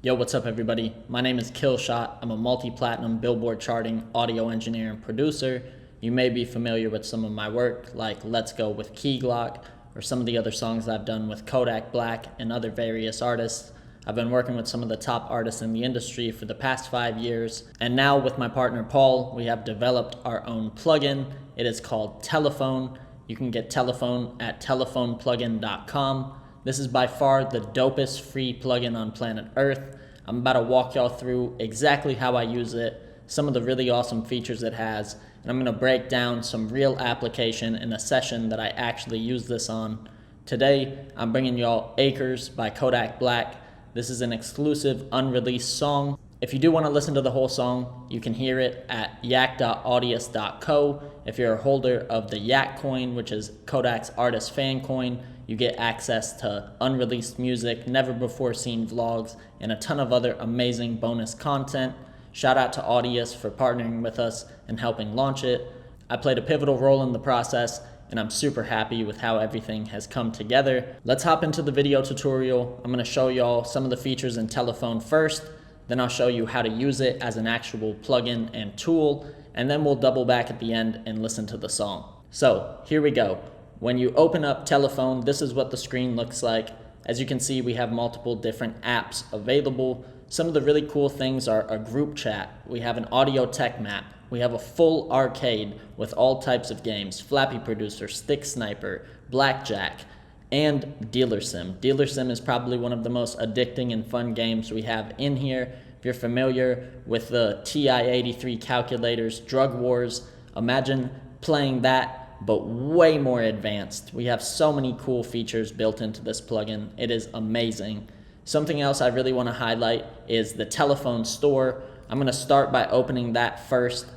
Yo, what's up everybody? My name is Killshot. I'm a multi-platinum Billboard charting audio engineer and producer. You may be familiar with some of my work like Let's Go with Glock or some of the other songs I've done with Kodak Black and other various artists. I've been working with some of the top artists in the industry for the past 5 years. And now with my partner Paul, we have developed our own plugin. It is called Telephone. You can get Telephone at telephonepluggin.com. This is by far the dopest free plugin on planet Earth. I'm about to walk y'all through exactly how I use it, some of the really awesome features it has, and I'm gonna break down some real application in a session that I actually use this on. Today, I'm bringing y'all Acres by Kodak Black. This is an exclusive unreleased song. If you do wanna listen to the whole song, you can hear it at yak.audius.co. If you're a holder of the Yak coin, which is Kodak's artist fan coin, you get access to unreleased music, never before seen vlogs, and a ton of other amazing bonus content. Shout out to Audius for partnering with us and helping launch it. I played a pivotal role in the process, and I'm super happy with how everything has come together. Let's hop into the video tutorial. I'm gonna show y'all some of the features in Telephone first, then I'll show you how to use it as an actual plugin and tool, and then we'll double back at the end and listen to the song. So here we go. When you open up Telephone, this is what the screen looks like. As you can see, we have multiple different apps available. Some of the really cool things are a group chat. We have an audio tech map. We have a full arcade with all types of games, Flappy Producer, Stick Sniper, Blackjack, and Dealer Sim. Dealer Sim is probably one of the most addicting and fun games we have in here. If you're familiar with the TI-83 calculators, Drug Wars, imagine playing that but way more advanced. We have so many cool features built into this plugin. It is amazing. Something else I really want to highlight is the Telephone store. I'm going to start by opening that first.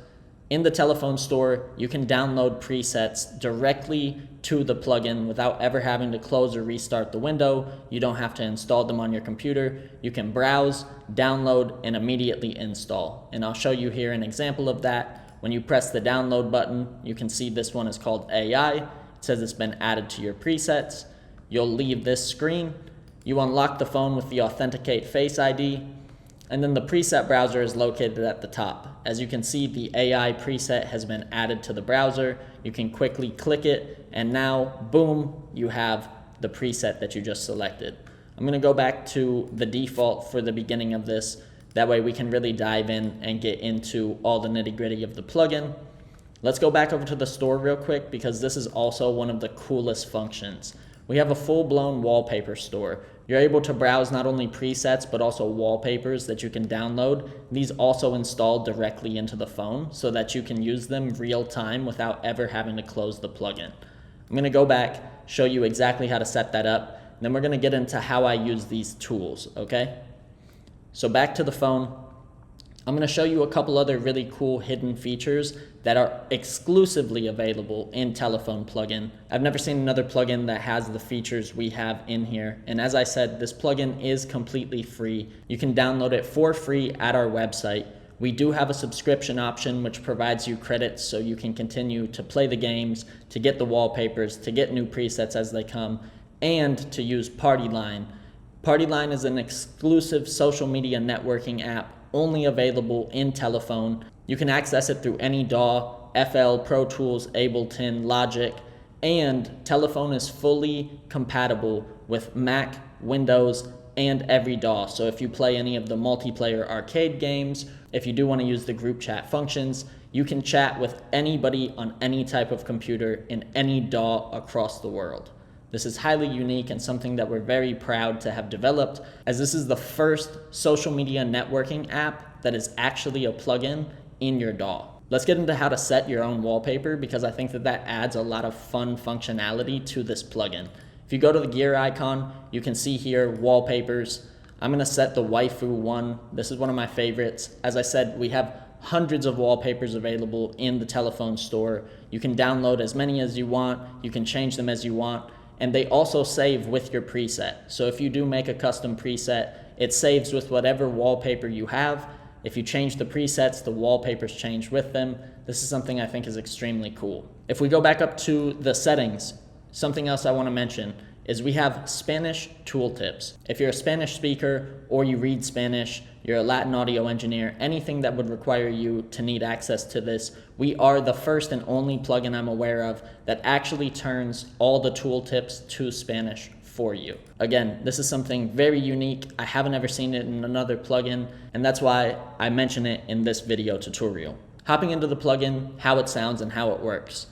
In the Telephone store, you can download presets directly to the plugin without ever having to close or restart the window. You don't have to install them on your computer. You can browse, download, and immediately install. And I'll show you here an example of that. When you press the download button, you can see this one is called AI. It says it's been added to your presets. You'll leave this screen. You unlock the phone with the Authenticate Face ID, and then the preset browser is located at the top. As you can see, the AI preset has been added to the browser. You can quickly click it, and now, boom, you have the preset that you just selected. I'm gonna go back to the default for the beginning of this. That way we can really dive in and get into all the nitty-gritty of the plugin. Let's go back over to the store real quick because this is also one of the coolest functions. We have a full-blown wallpaper store. You're able to browse not only presets but also wallpapers that you can download. These also install directly into the phone so that you can use them real time without ever having to close the plugin. I'm gonna go back, show you exactly how to set that up, and then we're gonna get into how I use these tools, okay? So back to the phone, I'm going to show you a couple other really cool hidden features that are exclusively available in Telephone plugin. I've never seen another plugin that has the features we have in here. And as I said, this plugin is completely free. You can download it for free at our website. We do have a subscription option which provides you credits so you can continue to play the games, to get the wallpapers, to get new presets as they come, and to use Partyline. Partyline is an exclusive social media networking app only available in Telephone. You can access it through any DAW, FL, Pro Tools, Ableton, Logic, and Telephone is fully compatible with Mac, Windows, and every DAW. So if you play any of the multiplayer arcade games, if you do want to use the group chat functions, you can chat with anybody on any type of computer in any DAW across the world. This is highly unique and something that we're very proud to have developed, as this is the first social media networking app that is actually a plugin in your DAW. Let's get into how to set your own wallpaper because I think that adds a lot of fun functionality to this plugin. If you go to the gear icon, you can see here wallpapers. I'm gonna set the waifu one. This is one of my favorites. As I said, we have hundreds of wallpapers available in the Telephone store. You can download as many as you want. You can change them as you want. And they also save with your preset. So if you do make a custom preset, it saves with whatever wallpaper you have. If you change the presets, the wallpapers change with them. This is something I think is extremely cool. If we go back up to the settings, something else I want to mention is we have Spanish tooltips. If you're a Spanish speaker or you read Spanish, you're a Latin audio engineer, anything that would require you to need access to this, we are the first and only plugin I'm aware of that actually turns all the tooltips to Spanish for you. Again, this is something very unique. I haven't ever seen it in another plugin, and that's why I mention it in this video tutorial. Hopping into the plugin, how it sounds and how it works.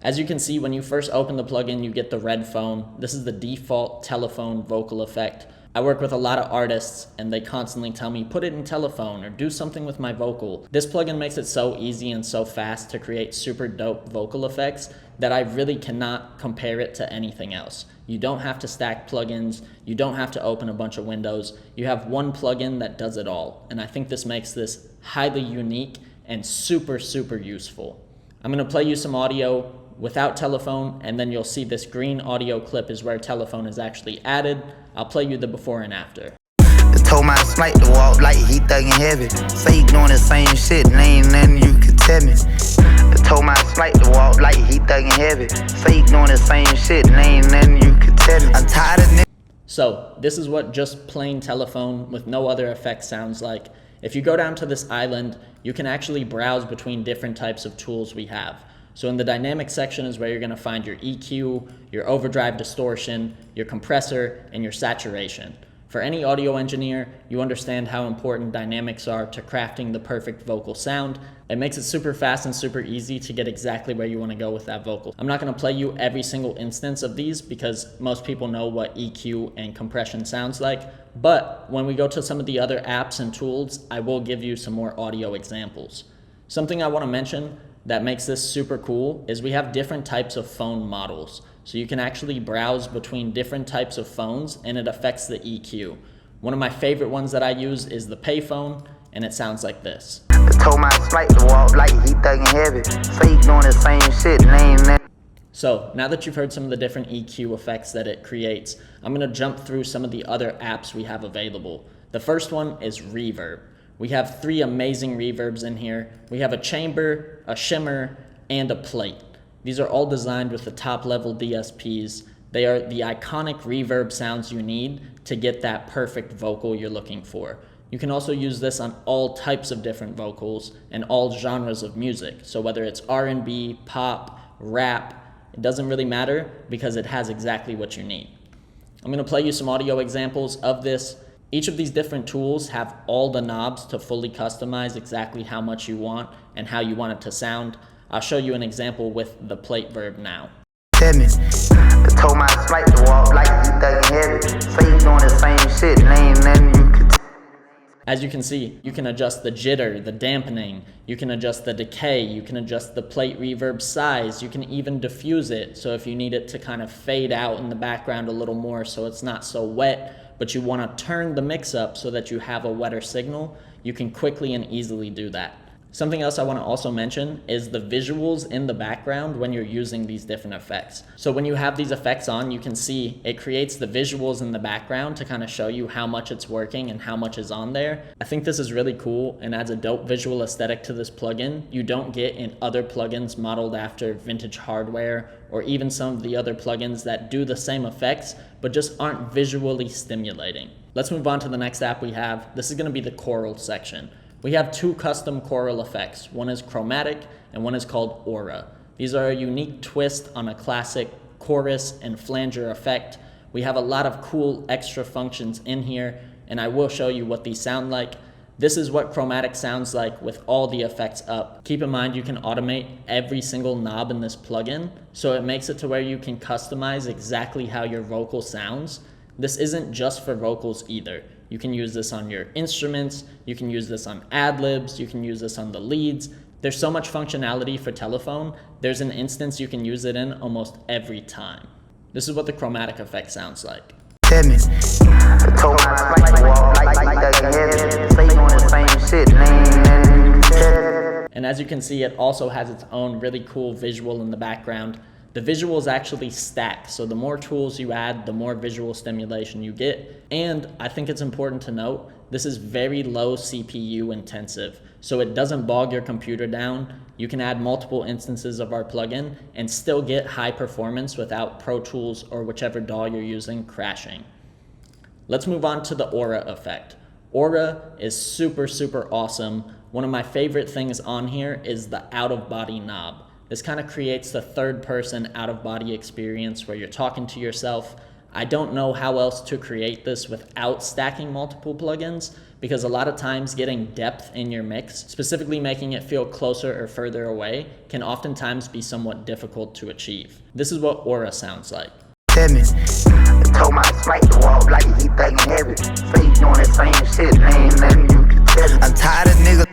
As you can see, when you first open the plugin, you get the red phone. This is the default telephone vocal effect. I work with a lot of artists and they constantly tell me, put it in telephone or do something with my vocal. This plugin makes it so easy and so fast to create super dope vocal effects that I really cannot compare it to anything else. You don't have to stack plugins. You don't have to open a bunch of windows. You have one plugin that does it all. And I think this makes this highly unique and super, super useful. I'm gonna play you some audio without telephone, and then you'll see this green audio clip is where telephone is actually added. I'll play you the before and after. I told my snipe to walk like he thuggin' heavy. Say he doing the same shit and ain't nothing you can tell me. I told my snipe to walk like he thuggin' heavy. Say he doing the same shit and ain't nothing you can tell me. I'm tired of niggas. So this is what just plain telephone with no other effects sounds like. If you go down to this island, you can actually browse between different types of tools we have. So in the dynamic section is where you're gonna find your EQ, your overdrive distortion, your compressor, and your saturation. For any audio engineer, you understand how important dynamics are to crafting the perfect vocal sound. It makes it super fast and super easy to get exactly where you wanna go with that vocal. I'm not gonna play you every single instance of these because most people know what EQ and compression sounds like, but when we go to some of the other apps and tools, I will give you some more audio examples. Something I wanna mention that makes this super cool is we have different types of phone models. So you can actually browse between different types of phones and it affects the EQ. One of my favorite ones that I use is the payphone, and it sounds like this. I told my snipe to walk like he thuggin' heavy. Say he doing the same shit and ain't nothing. So now that you've heard some of the different EQ effects that it creates, I'm gonna jump through some of the other apps we have available. The first one is Reverb. We have 3 amazing reverbs in here. We have a chamber, a shimmer, and a plate. These are all designed with the top level DSPs. They are the iconic reverb sounds you need to get that perfect vocal you're looking for. You can also use this on all types of different vocals and all genres of music. So whether it's R&B, pop, rap, it doesn't really matter because it has exactly what you need. I'm gonna play you some audio examples of this. Each of these different tools have all the knobs to fully customize exactly how much you want and how you want it to sound. I'll show you an example with the plate verb now. Tell me. I told my snipe to walk like he thuggin' heavy. Say he doing the same shit and ain't nothing you can tell. As you can see, you can adjust the jitter, the dampening, you can adjust the decay, you can adjust the plate reverb size, you can even diffuse it. So if you need it to kind of fade out in the background a little more so it's not so wet, but you want to turn the mix up so that you have a wetter signal, you can quickly and easily do that. Something else I want to also mention is the visuals in the background when you're using these different effects. So when you have these effects on, you can see it creates the visuals in the background to kind of show you how much it's working and how much is on there. I think this is really cool and adds a dope visual aesthetic to this plugin you don't get in other plugins modeled after vintage hardware or even some of the other plugins that do the same effects but just aren't visually stimulating. Let's move on to the next app we have. This is going to be the choral section. We have 2 custom choral effects. One is chromatic and one is called aura. These are a unique twist on a classic chorus and flanger effect. We have a lot of cool extra functions in here, and I will show you what these sound like. This is what chromatic sounds like with all the effects up. Keep in mind you can automate every single knob in this plugin, so it makes it to where you can customize exactly how your vocal sounds. This isn't just for vocals either. You can use this on your instruments, you can use this on ad-libs, you can use this on the leads. There's so much functionality for telephone, there's an instance you can use it in almost every time. This is what the chromatic effect sounds like. Tell me. I told my snipe to walk like he thuggin' heavy. Say he doing the same shit and ain't nothing you can tell. And as you can see, it also has its own really cool visual in the background. The visuals actually stack, so the more tools you add, the more visual stimulation you get. And I think it's important to note this is very low CPU intensive, so it doesn't bog your computer down. You can add multiple instances of our plugin and still get high performance without Pro Tools or whichever DAW you're using crashing. Let's move on to the aura effect. Aura is super awesome. One of my favorite things on here is the out-of-body knob. This kind of creates the third-person out-of-body experience where you're talking to yourself. I don't know how else to create this without stacking multiple plugins, because a lot of times getting depth in your mix, specifically making it feel closer or further away, can oftentimes be somewhat difficult to achieve. This is what aura sounds like. Tell me, told my snipe to walk like he thuggin' heavy. Say you doing the same shit, ain't nothing you can tell me. I'm tired of niggas.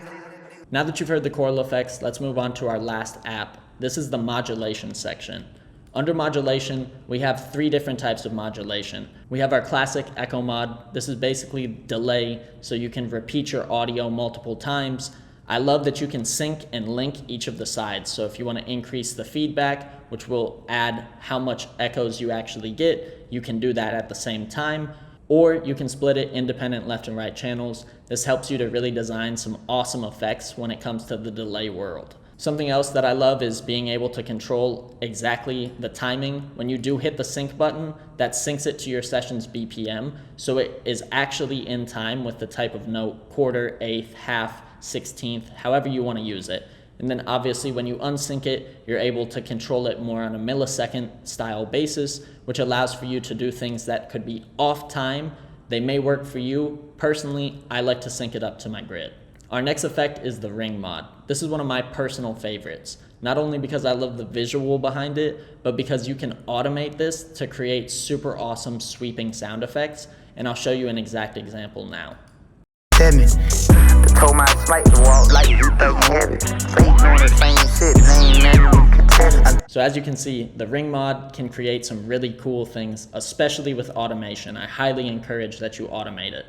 Now that you've heard the choral effects, let's move on to our last app. This is the modulation section. Under modulation, we have 3 different types of modulation. We have our classic echo mod. This is basically delay, so you can repeat your audio multiple times. I love that you can sync and link each of the sides. So if you want to increase the feedback, which will add how much echoes you actually get, you can do that at the same time. Or you can split it independent left and right channels. This helps you to really design some awesome effects when it comes to the delay world. Something else that I love is being able to control exactly the timing. When you do hit the sync button, that syncs it to your session's BPM, so it is actually in time with the type of note, quarter, eighth, half, 16th, however you want to use it. And then obviously when you unsync it, you're able to control it more on a millisecond style basis, which allows for you to do things that could be off time. They may work for you. Personally, I like to sync it up to my grid. Our next effect is the ring mod. This is one of my personal favorites, not only because I love the visual behind it, but because you can automate this to create super awesome sweeping sound effects, and I'll show you an exact example now. Tell me, told my snipe to walk like he thuggin' heavy. Say you doing the same shit, ain't nothing you can tell me. So as you can see, the ring mod can create some really cool things, especially with automation. I highly encourage that you automate it.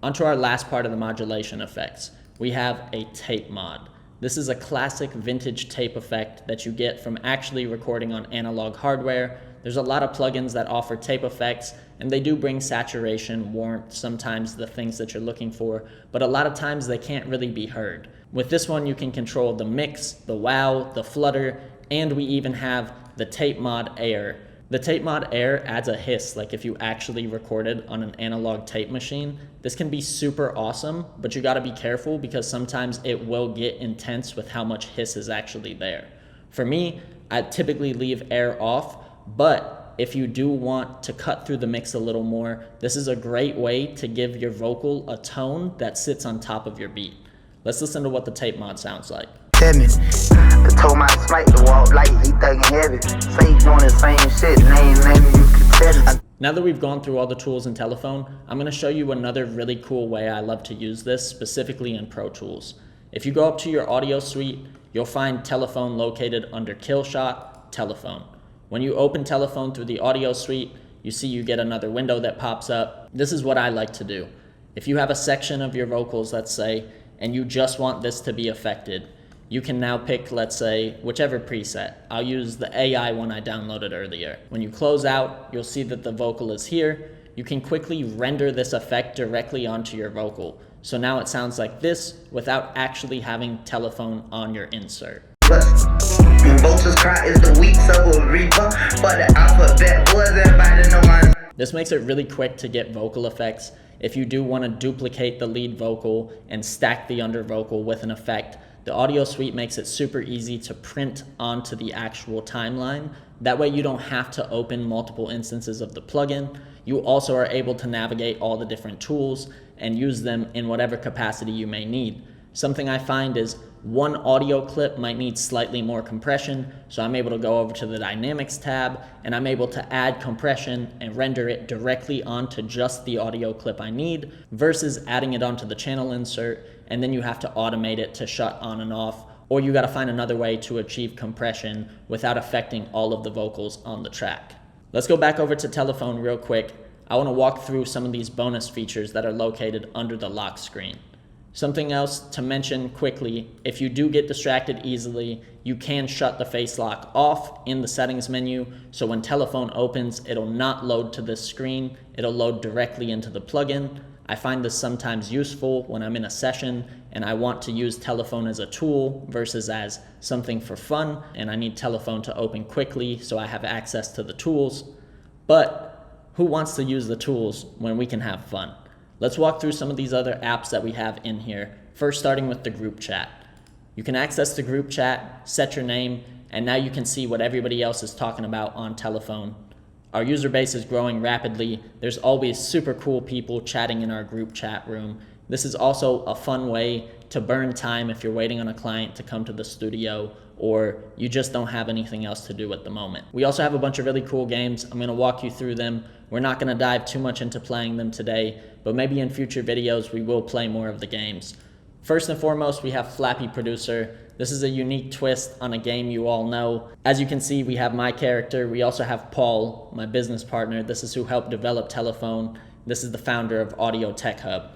Onto our last part of the modulation effects. We have a tape mod. This is a classic vintage tape effect that you get from actually recording on analog hardware. There's a lot of plugins that offer tape effects, and they do bring saturation, warmth, sometimes the things that you're looking for, but a lot of times they can't really be heard. With this one, you can control the mix, the wow, the flutter, and we even have the tape mod air. The tape mod air adds a hiss, like if you actually recorded on an analog tape machine. This can be super awesome, but you gotta be careful because sometimes it will get intense with how much hiss is actually there. For me, I typically leave air off, but if you do want to cut through the mix a little more, this is a great way to give your vocal a tone that sits on top of your beat. Let's listen to what the tape mod sounds like. Tell me, told my snipe to walk like he thuggin' heavy. Say you doing the same shit, ain't nothing you can tell me. Now that we've gone through all the tools in Telephone, I'm going to show you another really cool way I love to use this, specifically in Pro Tools. If you go up to your audio suite, you'll find Telephone located under Killshot, Telephone. When you open Telephone through the audio suite, you see you get another window that pops up. This is what I like to do. If you have a section of your vocals, let's say, and you just want this to be affected, you can now pick, let's say, whichever preset. I'll use the AI one I downloaded earlier. When you close out, you'll see that the vocal is here. You can quickly render this effect directly onto your vocal. So now it sounds like this without actually having Telephone on your insert. Vultures cry is the weeks of a reaper, but the alphabet boys, everybody know my. This makes it really quick to get vocal effects. If you do want to duplicate the lead vocal and stack the under vocal with an effect, the audio suite makes it super easy to print onto the actual timeline. That way you don't have to open multiple instances of the plugin. You also are able to navigate all the different tools and use them in whatever capacity you may need. Something I find is one audio clip might need slightly more compression, so I'm able to go over to the Dynamics tab and I'm able to add compression and render it directly onto just the audio clip I need versus adding it onto the channel insert, and then you have to automate it to shut on and off, or you gotta find another way to achieve compression without affecting all of the vocals on the track. Let's go back over to Telephone real quick. I wanna walk through some of these bonus features that are located under the lock screen. Something else to mention quickly, if you do get distracted easily, you can shut the face lock off in the settings menu, so when Telephone opens, it'll not load to this screen, it'll load directly into the plugin. I find this sometimes useful when I'm in a session and I want to use telephone as a tool versus as something for fun, and I need telephone to open quickly so I have access to the tools. But who wants to use the tools when we can have fun? Let's walk through some of these other apps that we have in here. First, starting with the group chat. You can access the group chat, set your name, and now you can see what everybody else is talking about on telephone. Our user base is growing rapidly. There's always super cool people chatting in our group chat room. This is also a fun way to burn time if you're waiting on a client to come to the studio or you just don't have anything else to do at the moment. We also have a bunch of really cool games. I'm gonna walk you through them. We're not gonna dive too much into playing them today, but maybe in future videos we will play more of the games. First and foremost, we have Flappy Producer. This is a unique twist on a game you all know. As you can see, we have my character. We also have Paul, my business partner. This is who helped develop Telephone. This is the founder of Audio Tech Hub.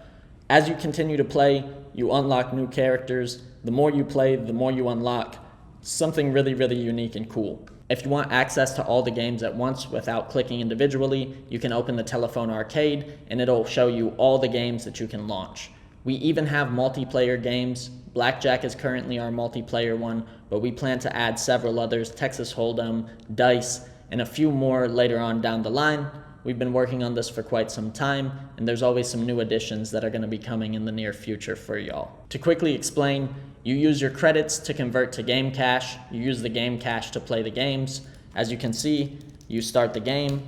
As you continue to play, you unlock new characters. The more you play, the more you unlock something really, really unique and cool. If you want access to all the games at once without clicking individually, you can open the Telephone Arcade and it'll show you all the games that you can launch. We even have multiplayer games. Blackjack is currently our multiplayer one, but we plan to add several others, Texas Hold'em, Dice, and a few more later on down the line. We've been working on this for quite some time, and there's always some new additions that are going to be coming in the near future for y'all. To quickly explain, you use your credits to convert to game cash. You use the game cash to play the games. As you can see, you start the game.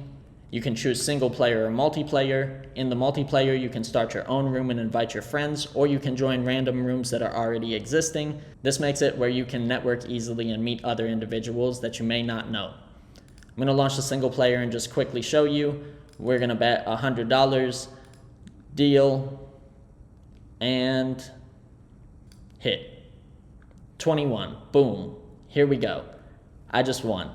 You can choose single player or multiplayer. In the multiplayer, you can start your own room and invite your friends, or you can join random rooms that are already existing. This makes it where you can network easily and meet other individuals that you may not know. I'm gonna launch the single player and just quickly show you. We're gonna bet $100, deal, and hit. 21, boom, here we go. I just won.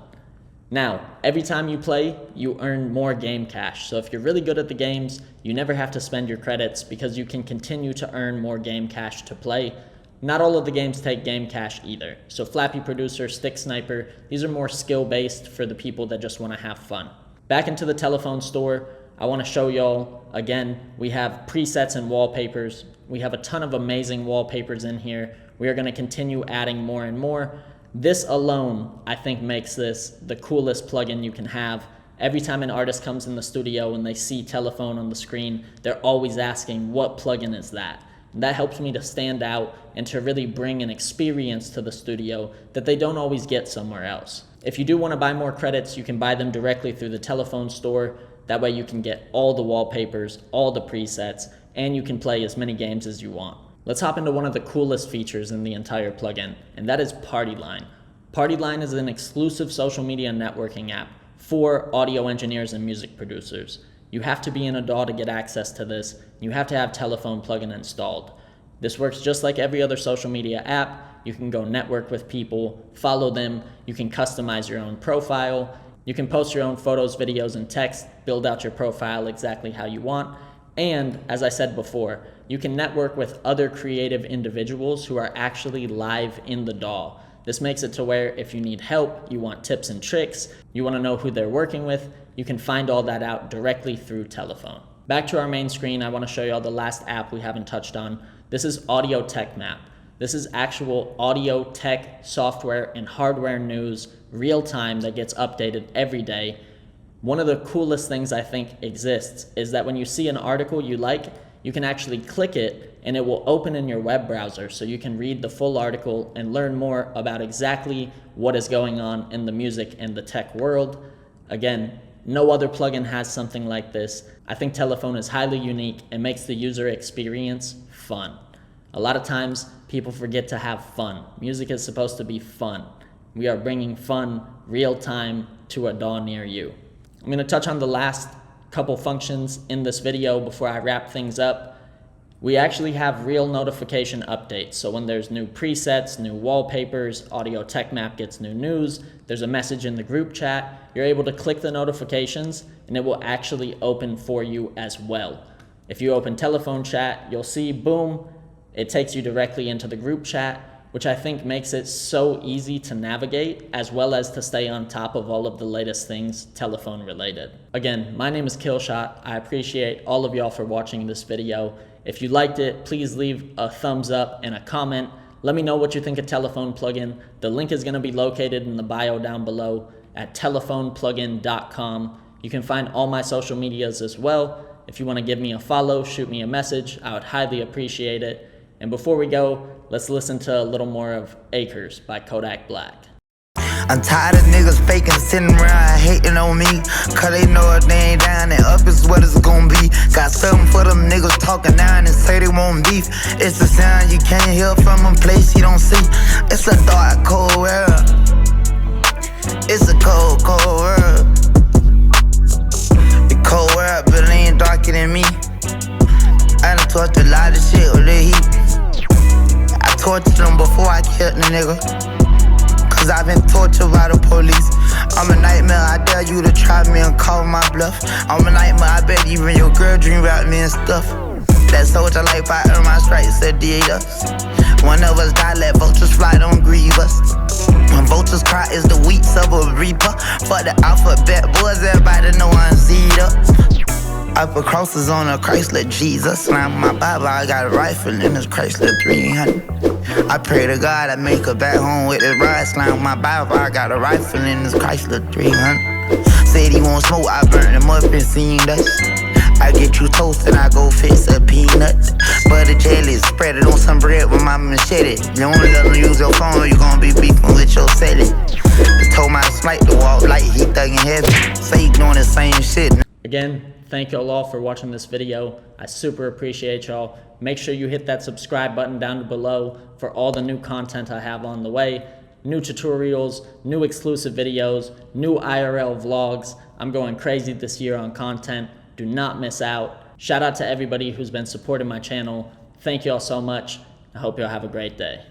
Now, every time you play, you earn more game cash. So if you're really good at the games, you never have to spend your credits because you can continue to earn more game cash to play. Not all of the games take game cash either. So Flappy Producer, Stick Sniper, these are more skill-based for the people that just want to have fun. Back into the telephone store, I want to show y'all, again, we have presets and wallpapers. We have a ton of amazing wallpapers in here. We are going to continue adding more and more. This alone, I think, makes this the coolest plugin you can have. Every time an artist comes in the studio and they see telephone on the screen, they're always asking, what plugin is that? And that helps me to stand out and to really bring an experience to the studio that they don't always get somewhere else. If you do want to buy more credits, you can buy them directly through the telephone store. That way you can get all the wallpapers, all the presets, and you can play as many games as you want. Let's hop into one of the coolest features in the entire plugin, and that is Partyline. Partyline is an exclusive social media networking app for audio engineers and music producers. You have to be in a DAW to get access to this. You have to have telephone plugin installed. This works just like every other social media app. You can go network with people, follow them. You can customize your own profile. You can post your own photos, videos, and text, build out your profile exactly how you want. And as I said before, you can network with other creative individuals who are actually live in the DAW. This makes it to where if you need help, you want tips and tricks, you want to know who they're working with, you can find all that out directly through telephone. Back to our main screen, I want to show you all the last app we haven't touched on. This is Audio Tech Map. This is actual audio tech, software, and hardware news, real time, that gets updated every day. One of the coolest things I think exists is that when you see an article you like, you can actually click it and it will open in your web browser so you can read the full article and learn more about exactly what is going on in the music and the tech world. Again, no other plugin has something like this. I think Telephone is highly unique and makes the user experience fun. A lot of times people forget to have fun. Music is supposed to be fun. We are bringing fun real time to a DAW near you. I'm going to touch on the last couple functions in this video before I wrap things up. We actually have real notification updates. So when there's new presets, new wallpapers, Audio Tech Map gets new news, there's a message in the group chat, you're able to click the notifications and it will actually open for you as well. If you open telephone chat, you'll see, boom, it takes you directly into the group chat. which I think makes it so easy to navigate as well as to stay on top of all of the latest things telephone related. Again, my name is Killshot. I appreciate all of y'all for watching this video. If you liked it, please leave a thumbs up and a comment. Let me know what you think of telephone plugin. The link is gonna be located in the bio down below at telephoneplugin.com. You can find all my social medias as well. If you wanna give me a follow, shoot me a message. I would highly appreciate it. And before we go, let's listen to a little more of Acres by Kodak Black. I'm tired of niggas faking, sitting around hating on me. Cause they know if they ain't down and up is what it's gonna be. Got something for them niggas talking down and say they want beef. It's the sound you can't hear from a place you don't see. It's a dark, cold world. It's a cold, cold world. The cold world, but it ain't darker than me. I done talked a lot of shit with the heat. I tortured them before I killed the nigga. Cause I've been tortured by the police. I'm a nightmare, I dare you to try me and call my bluff. I'm a nightmare, I bet even your girl dream about me and stuff. That soldier life, I earn my stripes, said did us. One of us die, let vultures fly, don't grieve us. When vultures cry, is the weak sub of reaper. Fuck the alphabet, boys, everybody know I'm Z'd up. I put crosses on a Chrysler Jesus. Slam my Bible, I got a rifle in this Chrysler 300. I pray to God I make it back home with this ride. Slam my Bible, I got a rifle in this Chrysler 300. Said he won't smoke, I burn him up and seen dust. I get you toast and I go fix a peanut. Butter jelly, spread it on some bread with my machete. You don't let them use your phone, you gon' be beefing with your celly. Just told my snipe to walk like he thuggin' heavy. Say he doing the same shit. Again, thank y'all all for watching this video. I super appreciate y'all. Make sure you hit that subscribe button down below for all the new content I have on the way. New tutorials, new exclusive videos, new IRL vlogs. I'm going crazy this year on content. Do not miss out. Shout out to everybody who's been supporting my channel. Thank y'all so much. I hope y'all have a great day.